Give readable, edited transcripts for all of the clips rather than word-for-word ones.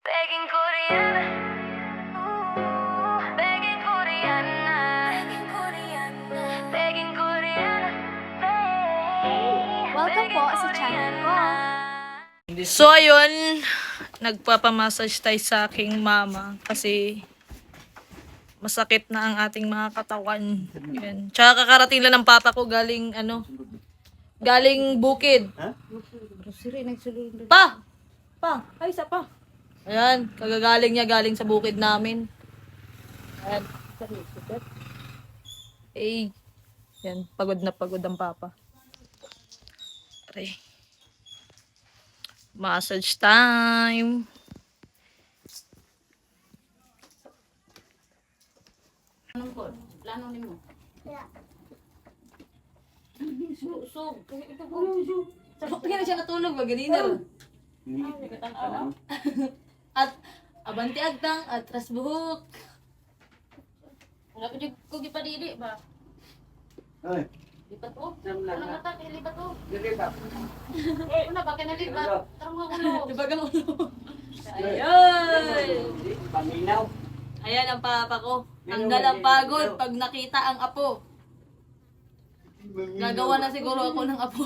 Begging Korean, begging Korean, begging Korean. Welcome po sa channel ko. So ayun, nagpapamassage tayo sa aking mama kasi masakit na ang ating mga katawan. Yan. Tsaka kakarating lang ng papa ko galing galing bukid. Pa! Pa! Ay, isa pa. Ayan, kagagaling niya galing sa bukid namin. Ayan. Eh, yan, pagod na pagod ang papa. Aray. Massage time. Plano nimo. Kaya na siya natulog, maganina. At abanti agtang, at ras buhok. Wala ko di ko gipadili ba? Ay, Lipat ko. Namla Wala na. mata kay lipat ko. dili ba? Una ba kay nalipat? Tarong nga ulo. Diba ang ulo? Ayun! Paminaw. Ayan ang papa ko. Tanggal ang pagod pag nakita ang apo. Gagawa na siguro ako ng apo.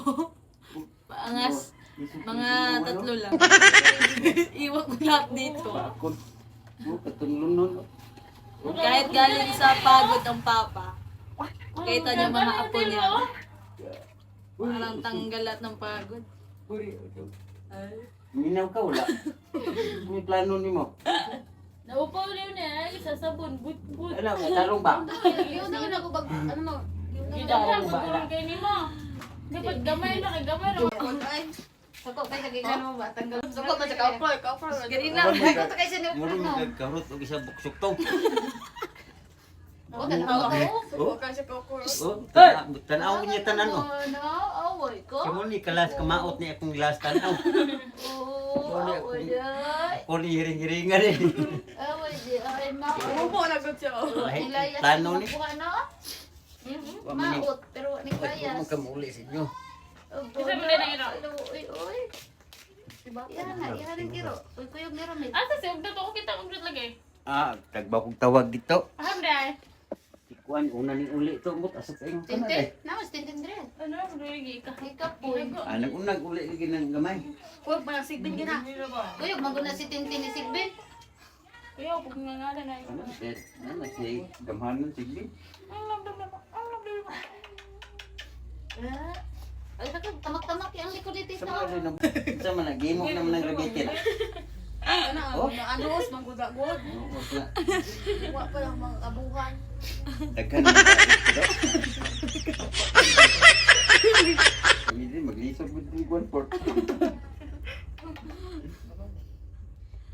Paangas. Mga tatlo lang. Iwan ko lahat dito. Bakod. Katulong nun. Kahit galing sa pagod ang papa, kita niya mga apo niya. Parang tanggal lahat ng pagod. Minaw ka, wala. May plano ni mo. Naupaw niyo na isa sabon but. Ano, tarong ba? Yun na ako bag ano mo? Tarong ba? Kay nimo. Dapat gamay na kay gamay ra. Sako kay kagigan mo ba? Tanggal. Sako ba sa ka-upload. Ganina. Sako kay sa Muro mo nagkarot o isa buksok to. O tanaw ako. Oh, Kasi ko ko. tanaw niya tanan o. No, away ko. Kamo ni kalas kamaot ni akong last tanaw. Oh, away day. Ko ni hiring-hiringan eh. Away day. Ay na. Umupo na gud siya. Nilayas Plano mo ni. buka na. Maot pero Ay, nilayas. magkamuli sa inyo. Isa mo din ang iro. Uy, uy. Yan na, yan rin kiro. Uy, kuyog ni Romit. Asa si ugdot ako kita ugdot lagi. Tagba kong tawag dito. Aham dai. Ikuan, una ni uli ito. Mut, asap kayo ka na Tintin. eh. Namas, tintin dire. Ano lagi ka? Hikap po. Nag-unag uli lagi ng gamay. Kuyog mga sigbin gina. Kuyog, maguna si Tintin ni sigbin. Kuya pag nangalan na Ano, nasi gamhanan sige. Ay, saka, tamak-tamak yung likulitis Sa na. mga rin, sa mga nagimok naman ng rabitin. Oh, Anos, manggudagod. wag na. Wa pa lang mga kabuhan. Daghan na ba ito? Hindi, maglisod mo din one port.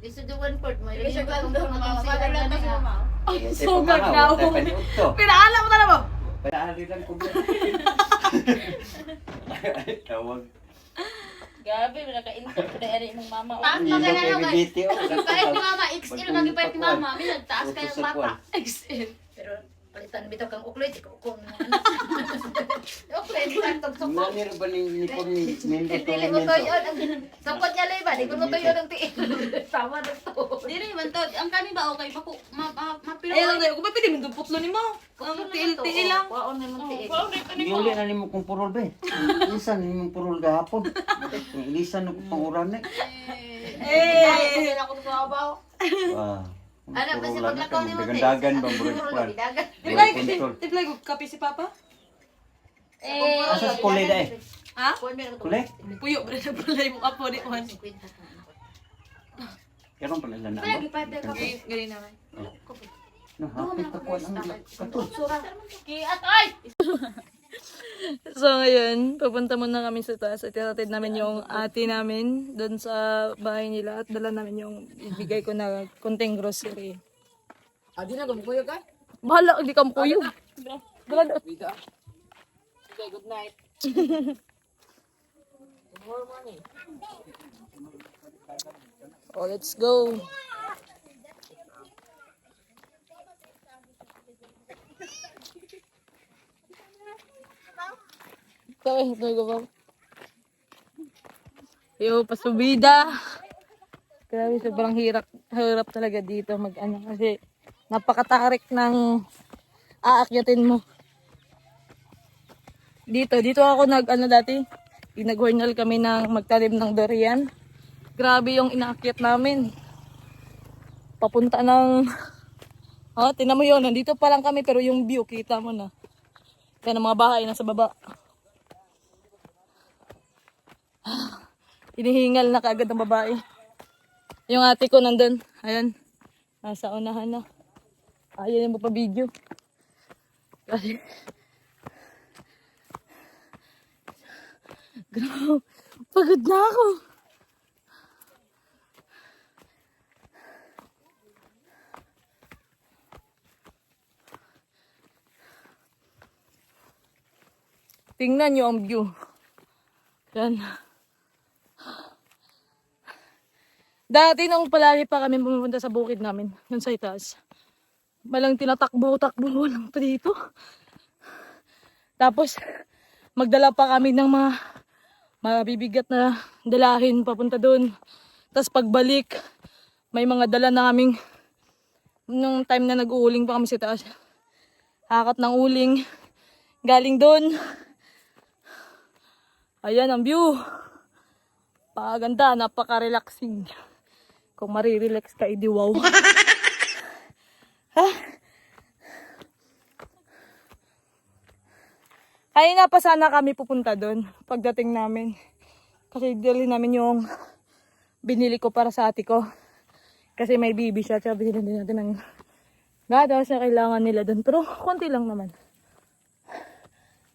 Gusto do one port mo. Hindi siya Ilagay mo ganda. itong Mawala na ba siya, ma? Sugag na ako. Pinaala mo na mo. Pinaali lang ko ba? Tawag. Gabi wala ka intro na eri mong mama. Taas Hindi pa mo ganun kay guys. BBT o. Kahit ni mama, XL, magipahit ni mama. May nagtaas kayo Utos sa mapa. kwan. XL. Pero palitan bitaw kang ukloy, di ko kung ukloy, di kang tugtog. Nanir ba ng uniform ni member Dili mo to yun. Sapot niya lang ba? Di ko mo to yun ang tiil. Tama na to. Dili man to, ang kani ba okay bako mapilo. Ayun lang, kung pwede mo doon putlo ni mo. Ang tiil-tiil lang. Waon na mong tiil. Kuya ulit ni mo. Iuli na nimo kong purol ba? Ilisan nimo purol gahapon. Ilisan ako pang uran eh. Eh! Ako sa abaw. Ano ba si paglakaw ni mo? Dagan bang burol kwan? Dagan. Tiplay ko kape si papa? Asa sa kulay da eh? Ha? Kulay? Puyo, bro na pulay mo apo ni Juan. Karon pala lang na mo. Ganyan naman. No, hapit ka kwan ang katul. Kiat ay. So ngayon, pupunta muna kami sa taas at itatid namin yung ate namin doon sa bahay nila at dala namin yung ibigay ko na konting grocery. Adi na gumukuyo ka? Bahala, hindi ka makuyo. Dala na. Okay, good night. Oh, let's go. Sabi, ito ko ba? Yo, pasubida. Grabe, sobrang hirap talaga dito mag-ano kasi napakatarik ng aakyatin mo. Dito ako nag-ano dati, nag-hornal kami ng magtanim ng durian. Grabe yung inaakyat namin. Papunta ng, tinan mo yun, nandito pa lang kami pero yung view, kita mo na. Yan ang mga bahay nasa baba. Inihingal na kaagad ng babae. Yung ate ko nandun. Ayan. Nasa unahan na. Ayan yung mapabideo. Kasi grabe. Pagod na ako. Tingnan nyo ang view. Yan. Dati nung palagi pa kami pumunta sa bukid namin, yun sa itaas. Malang tinatakbo-takbo lang pa dito. Tapos, magdala pa kami ng mga mabibigat na dalahin papunta doon. Tapos pagbalik, may mga dala na kaming, nung time na nag-uuling pa kami sa itaas. Hakat ng uling, galing doon. Ayan ang view. Paganda, napaka-relaxing. Kung marirelax ka, edi wow. Ha? Kaya nga pa sana kami pupunta doon pagdating namin. Kasi dali namin yung binili ko para sa ate ko. Kasi may baby siya. Tsaka binili din natin ng gatas na kailangan nila doon. Pero konti lang naman.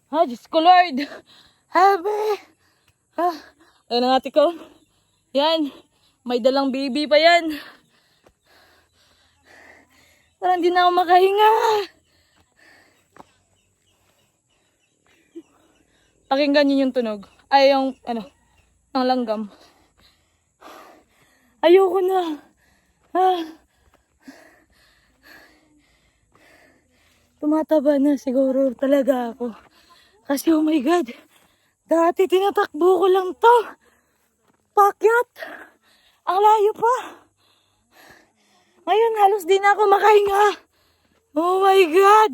Ha, Diyos ko Lord. Happy. Ha, ayun ang ate ko. Yan. May dalang baby pa yan. Parang di na ako makahinga. Pakinggan niyo yung tunog. Ay, yung, ng langgam. Ayoko na. Tumataba na siguro talaga ako. Kasi oh my God. Dati tinatakbo ko lang to. Pakyat. Ang layo pa. Ngayon halos di na ako makahinga. Oh my God.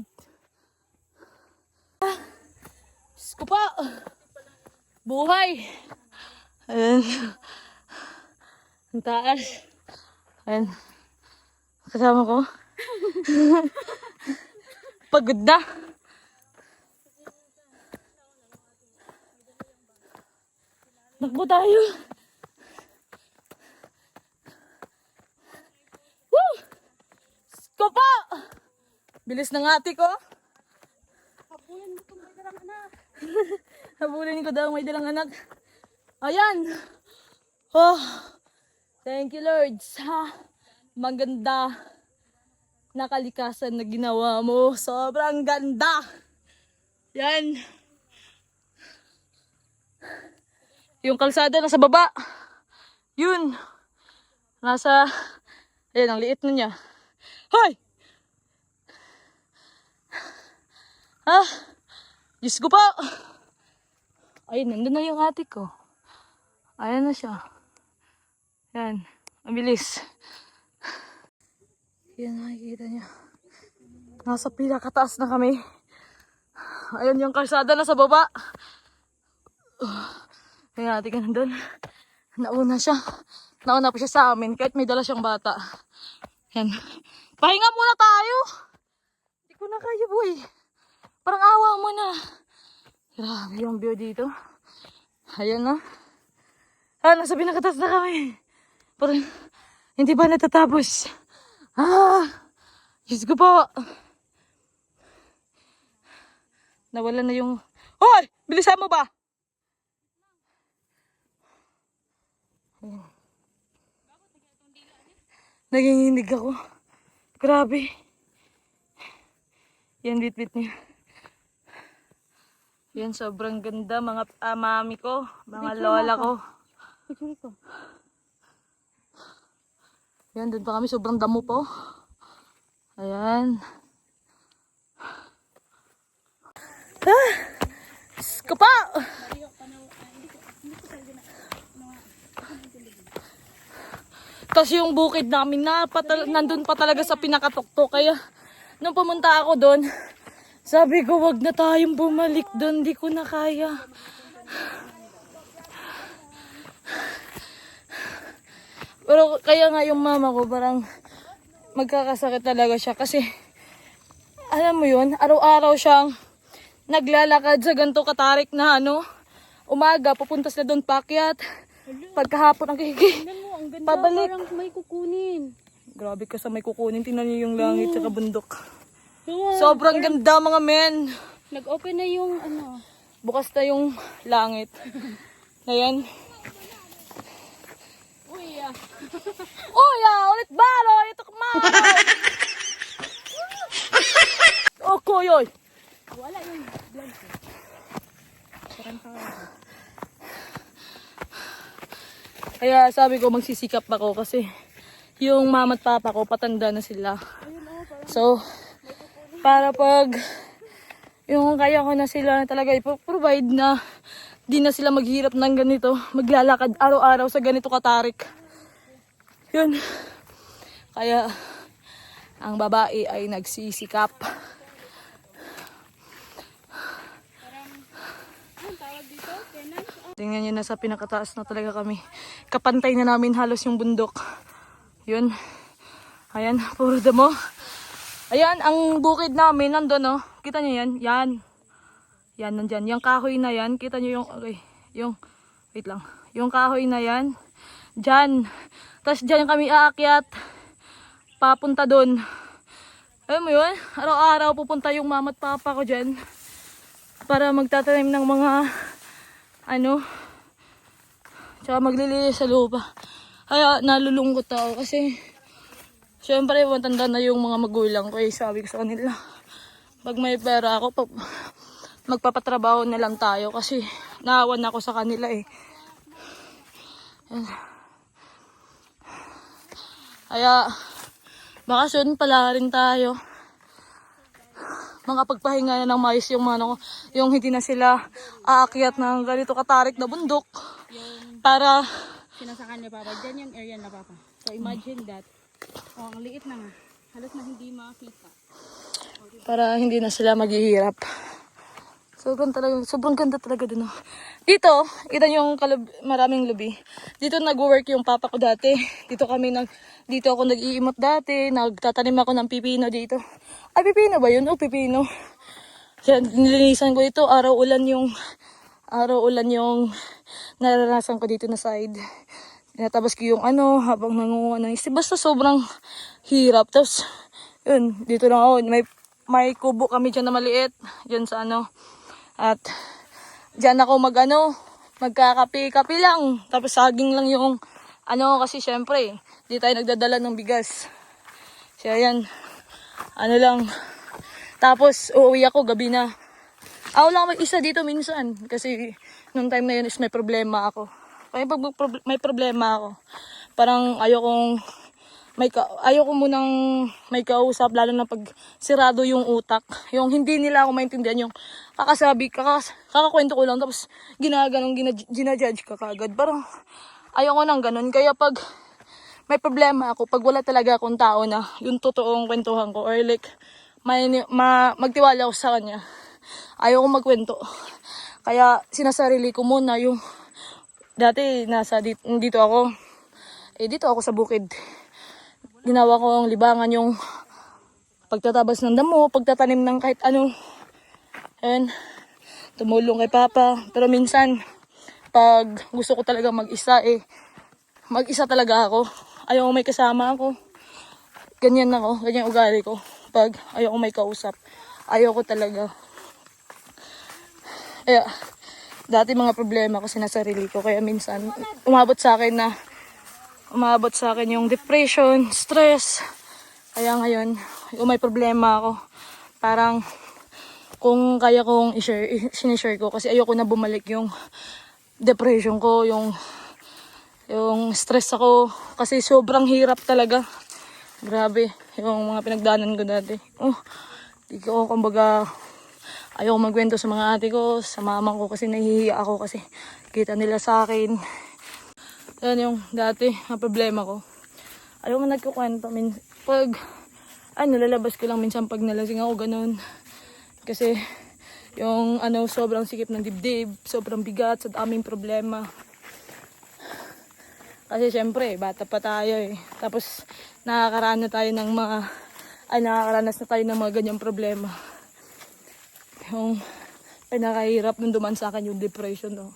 Diyos ko pa. Buhay. Ayan. Ang taas. Ayan. Kasama ko. Pagod na. Nakbo tayo. Woo! Ko pa! Bilis ng ate ko. Habulin mo kung may dalang anak. Habulin ko daw may dalang anak. Ayan. Oh, thank you Lord sa maganda na kalikasan na ginawa mo. Sobrang ganda. Yan. Yung kalsada nasa baba. Yun. Nasa, ayan, ang liit na niya. Hoy! Ah, Diyos ko po. Ayun, nandun na yung ate ko. Ayan na siya. Yan, mabilis. Yan, nakikita niya. Nasa pinakataas na kami. Ayan yung kalsada nasa baba. Ayan, ate ka nandun. Nauna siya. Nauna pa siya sa amin kahit may dala siyang bata. Yan. Pahinga muna tayo. Hindi ko na kaya, boy. Parang awa mo na. Grabe yung view dito. Ayan na. Nasa pinakatas na kami. Parang hindi ba natatapos? Diyos ko po. Nawala na yung... Hoy! Bilisan mo ba? Naginginig ako. Grabe. Yan, bit-bit niya. Yan, sobrang ganda. Mga mami ko, mga lola ko. Yan, doon pa kami. Sobrang damo po. Ayan. Skapa! Tapos yung bukid namin nandun pa talaga sa pinakatuktok. Kaya nung pumunta ako doon, sabi ko wag na tayong bumalik doon. Di ko na kaya. Pero kaya nga yung mama ko parang magkakasakit talaga siya. Kasi alam mo yun, araw-araw siyang naglalakad sa ganito katarik na umaga, pupunta sila doon pakyat. Pagkahapon ang pabalik. Parang may kukunin. Grabe ka sa may kukunin. Tingnan niyo yung langit sa bundok. Sobrang ganda mga men. Nag-open na yung Bukas na yung langit. Ayan. Uy, ulit balo. Ito kamay. Oh, kuyoy. wala yung vlog ko. Kaya sabi ko magsisikap ako kasi yung mama at papa ko patanda na sila. So, para pag yung kaya ko na sila talaga i-provide na di na sila maghirap ng ganito, maglalakad araw-araw sa ganito katarik. Yun. Kaya ang babae ay nagsisikap. Tingnan nyo, nasa pinakataas na talaga kami. Kapantay na namin halos yung bundok. Yun. Ayan, puro damo. Ayan, ang bukid namin nandun, no? Kita nyo yan? Yan. Yan, nandyan. Yung kahoy na yan. Kita nyo yung, okay. Wait lang. Yung kahoy na yan. Dyan. Tapos dyan kami aakyat. Papunta dun. Alam mo yun? Araw-araw pupunta yung mama at papa ko dyan. Para magtatanim ng mga tsaka maglilinis sa lupa. Kaya nalulungkot ako kasi syempre matanda na yung mga magulang ko. Sabi ko sa kanila, pag may pera ako, magpapatrabaho na lang tayo kasi naawan ako sa kanila eh. Kaya baka soon pala rin tayo mga pagpahinga na ng mais yung yung hindi na sila aakyat ng ganito katarik na bundok para Sinasakan ni Papa, dyan yung area na Papa. So imagine that. Oh, ang liit na nga. Halos na hindi makita. para hindi na sila maghihirap. Sobrang ganda talaga dun. Dito, kita niyo yung maraming lubi. Dito nag-work yung papa ko dati. Dito ako nag-iimot dati. Nagtatanim ako ng pipino dito. Ay, pipino ba yun? O, pipino. Yan, nilinisan ko ito. Araw-ulan yung naranasan ko dito na side. Tinatabas ko yung habang nangunguha ng isip. Basta sobrang hirap. Tapos, yun, dito lang ako. May kubo kami dyan na maliit. Dyan sa At, dyan ako magkakape-kape lang. Tapos saging lang yung, kasi syempre, di tayo nagdadala ng bigas. So, ayan, lang. Tapos, uuwi ako, gabi na. Ako lang mag-isa dito minsan. Kasi, nung time na yun is may problema ako. Kaya pag may problema ako, parang ayoko munang may kausap, lalo na pag sirado yung utak. Yung hindi nila ako maintindihan, yung kakakwento ko lang, tapos ginajudge ka kagad. Parang ayoko nang ganun. Kaya pag may problema ako, pag wala talaga akong tao na yung totoong kwentuhan ko, or like, magtiwala ako sa kanya, ayoko magkwento. Kaya sinasarili ko muna yung, dati dito ako sa bukid. Ginawa ko ang libangan yung pagtatabas ng damo, pagtatanim ng kahit ano. And tumulong kay Papa. Pero minsan, pag gusto ko talaga mag-isa talaga ako. Ayaw may kasama ako. Ganyan ugali ko. Pag ayaw may kausap, ayaw ko talaga. Kaya, dati mga problema ko sinasarili ko. Kaya minsan, umabot sa akin yung depression, stress. Kaya ngayon, kung may problema ako, parang kung kaya kong sinishare ko, kasi ayoko na bumalik yung depression ko, yung stress ako, kasi sobrang hirap talaga. Grabe, yung mga pinagdaanan ko dati. Ayoko magkwento sa mga ate ko, sa mama ko, kasi nahihiya ako kasi kita nila sa akin. Yan yung dati na problema ko. Ayaw mo nagkukwento. Pag, lalabas ko lang minsan pag nalasing ako, ganun. Kasi, yung sobrang sikip ng dibdib, sobrang bigat, sa daming problema. Kasi syempre, bata pa tayo eh. Tapos, nakakaranas na tayo ng mga ganyang problema. Yung pinakahirap nung duman sa akin yung depression, no.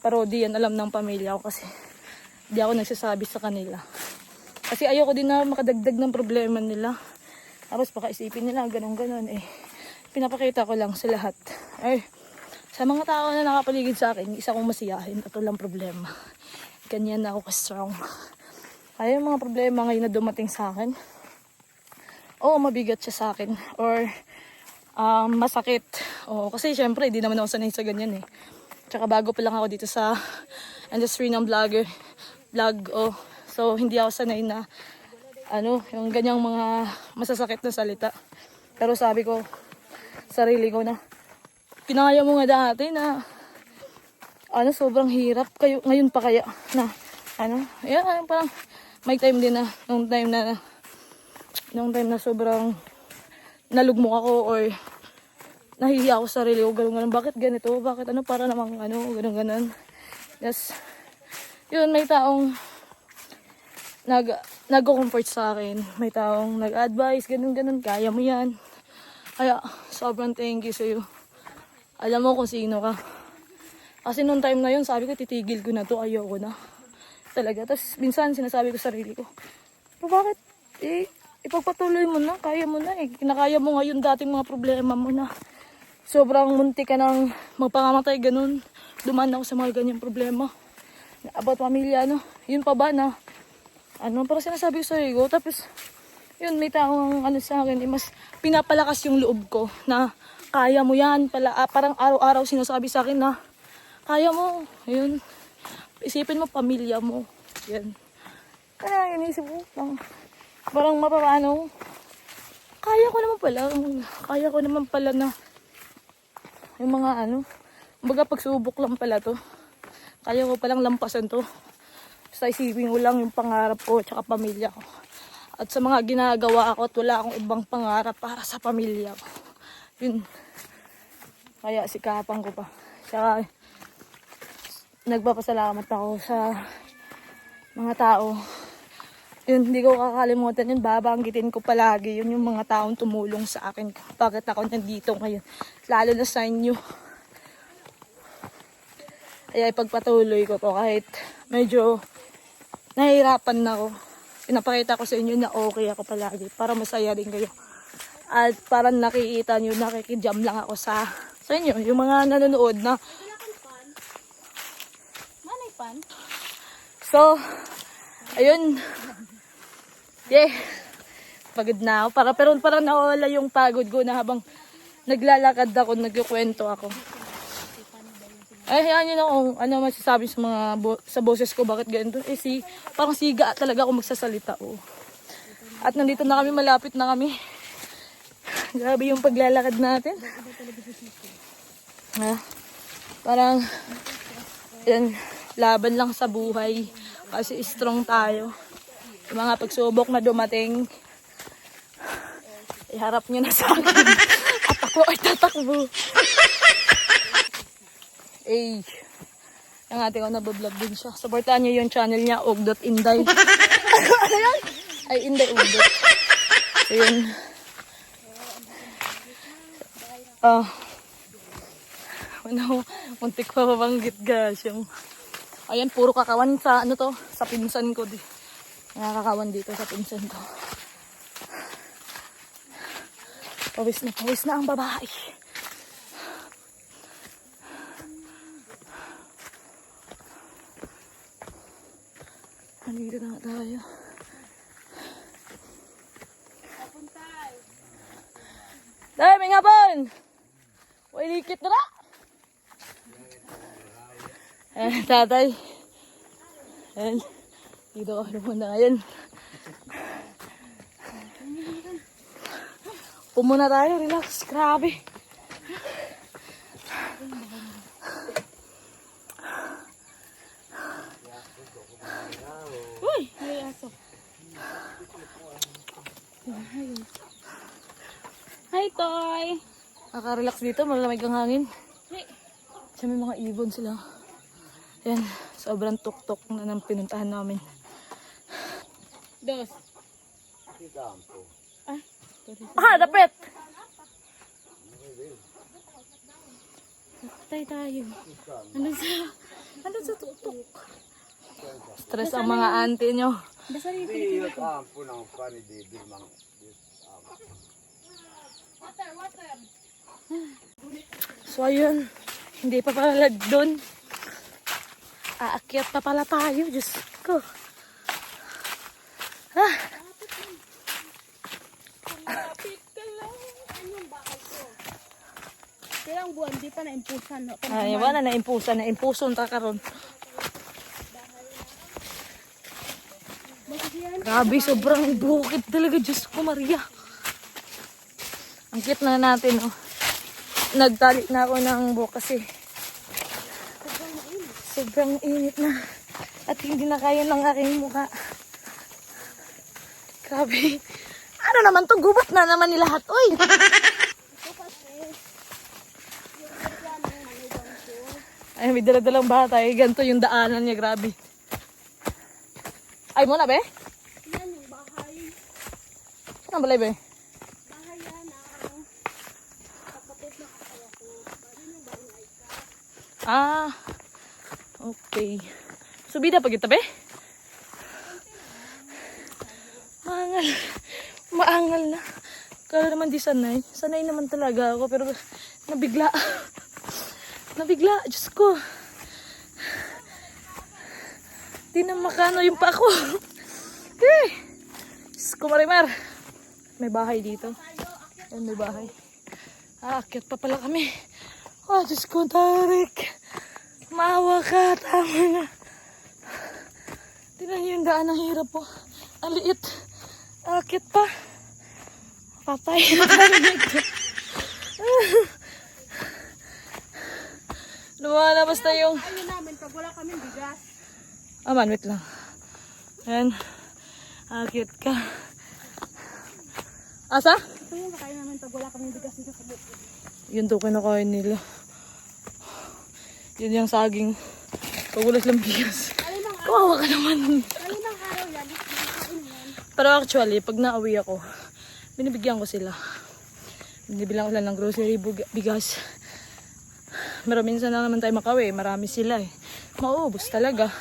Pero di yan alam ng pamilya ko kasi di ako nagsasabi sa kanila. Kasi ayoko din na makadagdag ng problema nila. Tapos baka isipin nila, ganun-ganun eh. Pinapakita ko lang sa lahat. Ay, sa mga tao na nakapaligid sa akin, isa kong masiyahin at walang problema. Ganyan ako ka-strong. Kaya yung mga problema ngayon na dumating sa akin, mabigat siya sa akin. Or masakit. Kasi syempre, di naman ako sanay sa ganyan eh. Tsaka bago pa lang ako dito sa industry ng vlog. So, hindi ako sanay na yung ganyang mga masasakit na salita. Pero sabi ko, sarili ko na, kinaya mo nga dati na, sobrang hirap. Ngayon pa kaya, na, parang, may time din na, nung time na sobrang, nalugmok ako, or, nahihiya ako sa sarili ko, ganun. Bakit ganito? Bakit para namang ganun. Yes. Yun, may taong nag-comfort sa akin. May taong nag-advise, ganun. Kaya mo yan. Kaya, sobrang thank you sa'yo. Alam mo kung sino ka. Kasi nung time na yun, sabi ko, titigil ko na to. Ayoko na. Talaga. Tapos, minsan, sinasabi ko sa sarili ko, bakit? Ipagpatuloy mo na. Kaya mo na eh. Kinakaya mo ngayon dating mga problema mo na. Sobrang munti ka nang magpangamatay, ganun. Dumaan ako sa mga ganyang problema. About pamilya, Yun pa ba na, parang sinasabi ko sa ego. Tapos, yun, may taong sa akin, mas pinapalakas yung loob ko na kaya mo yan. Parang araw-araw sinasabi sa akin na, kaya mo. Yun. Isipin mo, pamilya mo. Yan. Kaya inisip ko, parang mapapano. Kaya ko naman pala na, yung mga baga pagsubok lang pala to. Kaya ko palang lampasan to. Basta isipin ko lang yung pangarap ko at saka pamilya ko. At sa mga ginagawa ko at wala akong ibang pangarap para sa pamilya ko. Yun. Kaya sikapan ko pa. Saka nagpapasalamat ako sa mga tao. Yun, hindi ko kakalimutan yun. Babanggitin ko palagi. Yun yung mga taong tumulong sa akin. Bakit ako nandito ngayon. Lalo na sa inyo. Kaya ipagpatuloy ko to kahit medyo nahihirapan na ako. Pinapakita ko sa inyo na okay ako palagi. Para masaya din kayo. At parang nakikita nyo, nakikijam lang ako sa inyo. Yung mga nanonood na. Manay pan? So, ayun. Yeah. Pagod na ako. Pero parang nawala yung pagod ko na habang naglalakad ako, nagkukwento ako. Ay, yan yun ako. Ano masasabi sa mga sa boses ko, bakit ganito? Parang siga talaga ako magsasalita. At nandito na kami, malapit na kami. Grabe yung paglalakad natin. Parang, yan, laban lang sa buhay. Kasi strong tayo. Yung mga pagsubok na dumating, iharap nyo na sa akin. At ako ay tatakbo. Ang ate ko nabablog din siya. Supportahan nyo yung channel niya, og.inday. Ano yan? Ay, inday og. So yun. Muntik pa mabanggit guys. Ayan, puro kakawan sa sa pinsan ko. Nakakawan dito sa pinsan ko. Pawis na ang babae. Nandito na tayo. Dahil, may ngapon! Uy, likit na! Tatay. Ayan. Dito ka muna. Ayan. Pumuna tayo. Relax. Grabe. Uy! May aso. Hi, Toy! Nakarelax dito, malamig ang hangin. Kasi may mga ibon sila. Yan, sobrang tuktok na nang pinuntahan namin. Dos. Dapit! Patay tayo. Andun sa tuktok. Stress ang mga auntie nyo. Basta rito. So ayun, hindi pa pala doon. Aakyat pa pala tayo, Diyos ko. Kailang buwan, di pa na-impusan. No? Ay, wala na impuson ta karon. Grabe, sobrang bukid talaga, Diyos ko, Maria. Ang cute na natin, oh. Nagtali na ako ng buhok kasi sobrang init na. At hindi na kaya ng aking mukha. Grabe. Ano naman to? Gubat na naman ni lahat, oy! Ay, may dala-dalang bata. Eh. Ganito yung daanan niya, grabe. Ay, muna, be? Yan yung bahay. Saan ang balay, be? Bahay yan ang kapatid na kasaya ko. Bahay yung bahay ka. Ah, okay. Subida pa kita, be? Maangal. Maangal na. Kala naman di sanay. Sanay naman talaga ako, pero nabigla. Nabigla, Diyos ko. Di na makano yung pa ako. Diyos ko, Marimar. May bahay dito. Ayan, may bahay. Aakyat pa pala kami. Oh, Diyos ko, Tarik. Maawa ka, tama na. Tingnan niyo yung daan, ang hirap po. Ang liit. Aakyat pa. Patay na tayo dito. Lumalabas na yung... Ayun namin, pag wala kami bigas. Man, wait lang. Ayan. Aakyat ka. Asa? Ito yung kakain namin pag wala kami bigas dito sa bukid. Yun to kinakain nila. Yun yung saging. Pag wala silang bigas. Kawawa ka naman. Ayun ang araw yan, kain yan. Pero actually, pag nauwi ako, binibigyan ko sila. Binibilang ko lang ng grocery, bigas. Pero minsan lang naman tayo makawi. Marami sila eh. Mauubos talaga.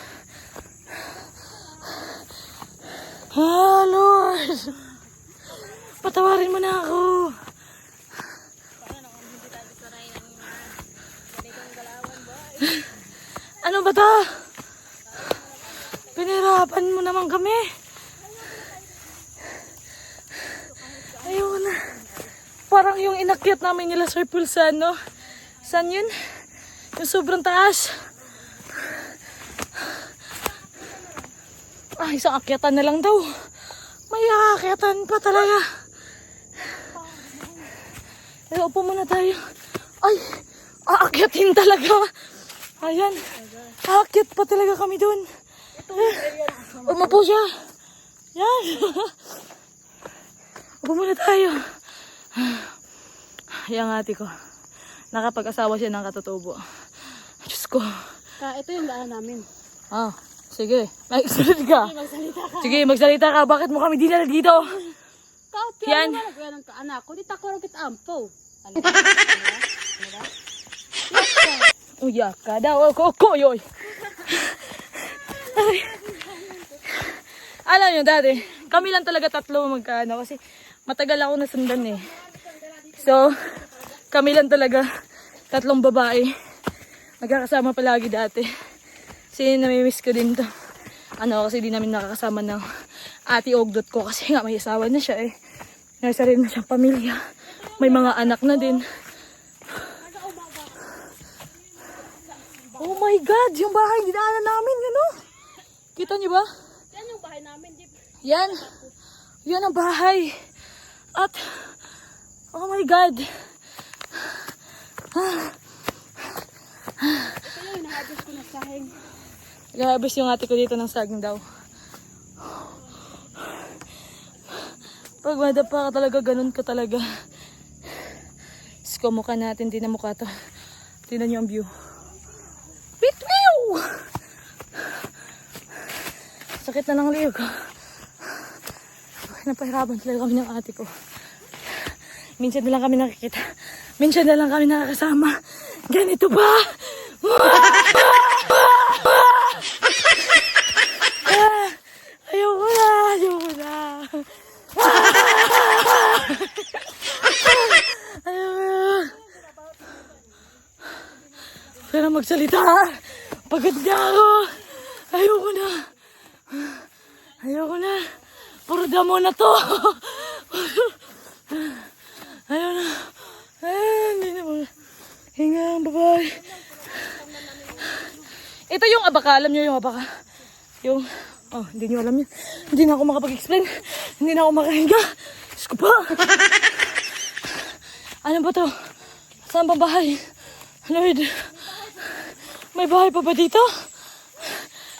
Ah, Lord! Patawarin mo na ako. Ano ba to? Pinirapan mo naman kami. Ayun na. Parang yung inakyat namin nila Sir Pulsano. Saan yun? Yung sobrang taas. Isang akyatan na lang daw. May akyatan pa talaga. Upo muna tayo. Ay, aakyatin talaga. Ayan. Aakyat pa talaga kami doon. Umupo siya. Yan. Upo muna tayo. Yang ate ko. Nakapag-asawa siya ng katutubo. Diyos ko. Ito yung daan namin. Sige. Magsalita ka. Magsalita ka. Sige, magsalita ka. Bakit mo kami dinala dito? Yan. Yan. Yan ang anak ko. Di tako rin kita ampo. Uya ka daw. Kokoyoy. Alam nyo, dati, kami lang talaga tatlo magkaano. Kasi matagal ako nasundan eh. So, kami lang talaga, tatlong babae. Magkakasama palagi dati. Kasi namimiss ko din to. Kasi di namin nakakasama ng ate Ogdot ko. Kasi nga may asawa na siya eh. May sarili na siyang pamilya. May mga anak na din. Oh my God! Yung bahay dinaanan namin, ano? Kita niyo ba? Yan yung bahay namin. Yan. Yan ang bahay. At, oh my God. Ito yung inahabos ko na sahing. Nag-harvest yung ate ko dito ng saging daw. Pag madapa ka talaga, ganun ka talaga. Isko mukha natin, di na mukha to. Tingnan nyo ang view. Bitwiw! Sakit na ng liyo ko. Napahirapan talaga kami ng ate ko. Minsan na lang kami nakikita. Minsan na lang kami nakakasama. Ganito ba? Ayoko na, ayoko na. Pero magsalita. Pagod na ako. Ayoko na. Ayoko na. Puro damo na to. Ayoko na. Hindi na mo. Hinga, bye-bye. Ito yung abaka. Alam nyo yung abaka? Yung, oh, hindi nyo alam yun. Hindi na ako makapag-explain. Hindi na ako makahinga. Diyos ko pa. Ano ba to? Saan ba bahay? Lord, may bahay pa ba dito?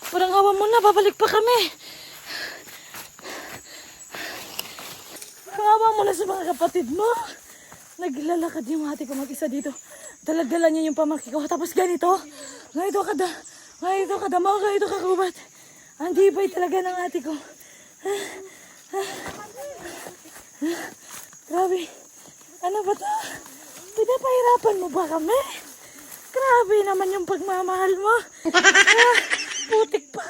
Parang awa mo na, babalik pa kami. Awa mo na sa mga kapatid mo. Naglalakad yung ate ko mag-isa dito. Dalag-dala niya yung pamangkin ko. Tapos ganito. Ganito kadama, ganito kakubat. Ang tibay talaga ng ate ko. Grabe. Ano ba to? Pinapahirapan mo ba kami? Grabe naman yung pagmamahal mo. Putik pa.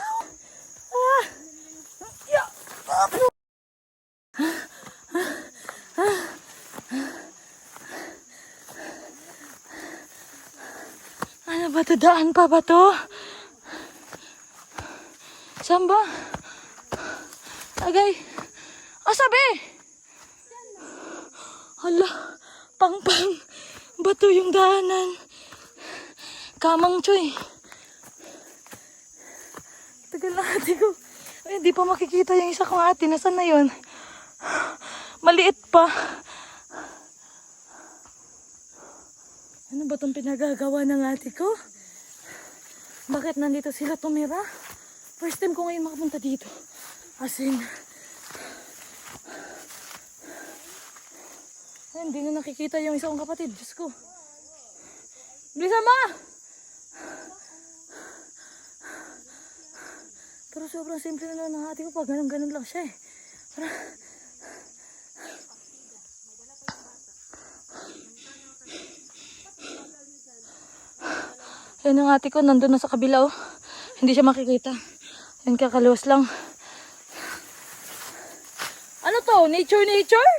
Ano ba to? Daan pa ba to? Saan ba? Agay. Sabi! Hala, pang-pang. Bato yung daanan. Kamang choy. Tagal na ate ko. Ay, di pa makikita yung isa kong ate. Nasaan na yun? Maliit pa. Ano ba itong pinagagawa ng ate ko? Bakit nandito sila tumira? First time ko ngayon makapunta dito. As in, ay, hindi na nakikita yung isa kong kapatid. Diyos ko. Bilisan mo! Pero sobrang simple na lang ng ate ko. Pag ganun-ganun lang siya eh. Parang, yan yung ate ko, nandun na sa kabila oh. Hindi siya makikita. Yan, kakaluwas lang. Ano to? Nature?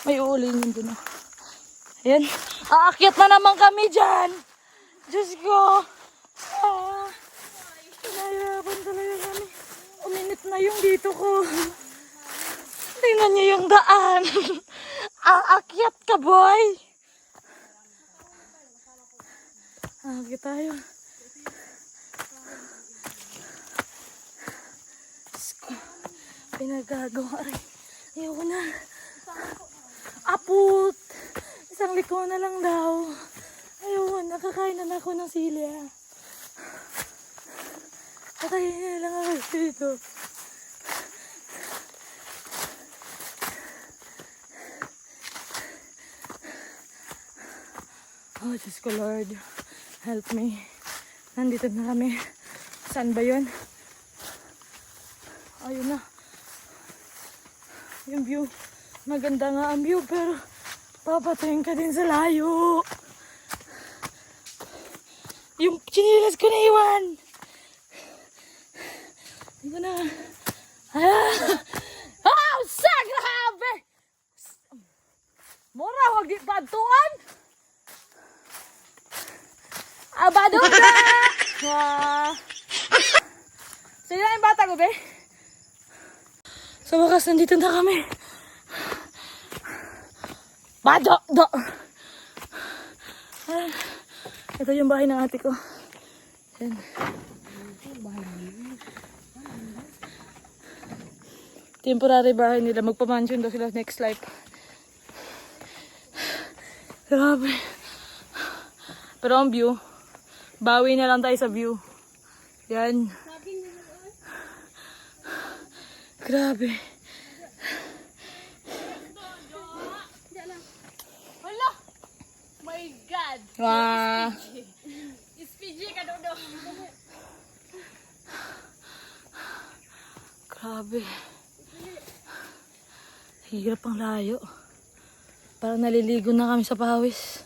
May uulin yun dun oh. Ayan. Aakyat na naman kami dyan. Diyos ko. Nahirapan talaga kami. Uminit na yung dito ko. Tingnan niyo yung daan. Aakyat ka, boy. Aakyat tayo. Pinagagawa rin. Ayoko na. Aput. Isang liko na lang daw. Ayoko, nakakain na ako ng sili. Kakain na lang ako dito. Oh, Diyos ko Lord. Help me. Nandito na kami. Saan ba yun? Ayun na. Yung view. Maganda nga ang view pero papatayin ka din sa layo. Yung chinilas ko na iwan. Hindi ko na. Sa grabe! Mura, wag di bantuan. Abaduda! Sino yung bata ko, be? Sa wakas, nandito na kami. Bado! Ito yung bahay ng ate ko. Yan. Temporary bahay nila. Magpamansion daw sila next life. Grabe. Pero ang view, bawi na lang tayo sa view. Yan. Grabe. Hala! My God! Wow. SPG ka dodo. Grabe. Hirap ang layo. Parang naliligo na kami sa pawis.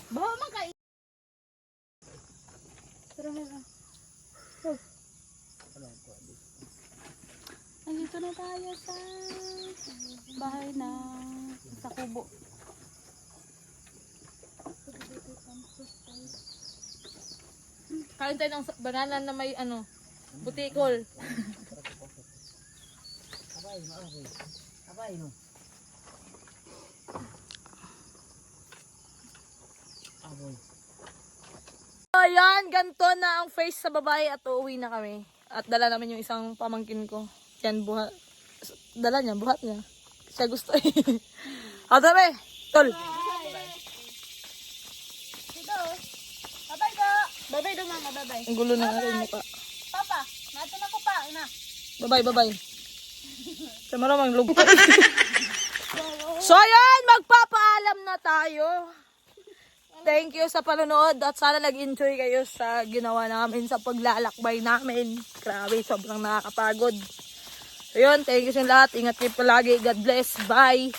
Bawa man ka. Tara na. Nandito na tayo sa bahay na sa kubo. Kain tayo ng banana na may butikol. Abay, no. Ayan, ganito na ang face sa babae at uuwi na kami. At dala namin yung isang pamangkin ko. Yan, buhat. Dala niya, buhat niya. Siya gusto eh. Adabe, tol. Bye-bye ko. Bye-bye do mama, bye-bye. Ang gulo na nga rin mukha. Papa, nato na ko pa, ina. Bye-bye, bye-bye. Sa maramang lugpo. So ayan, magpapaalam na tayo. Thank you sa panonood at sana nag-enjoy kayo sa ginawa namin sa paglalakbay namin. Grabe, sobrang nakakapagod. So yun, thank you sa lahat. Ingat kayo palagi. God bless. Bye.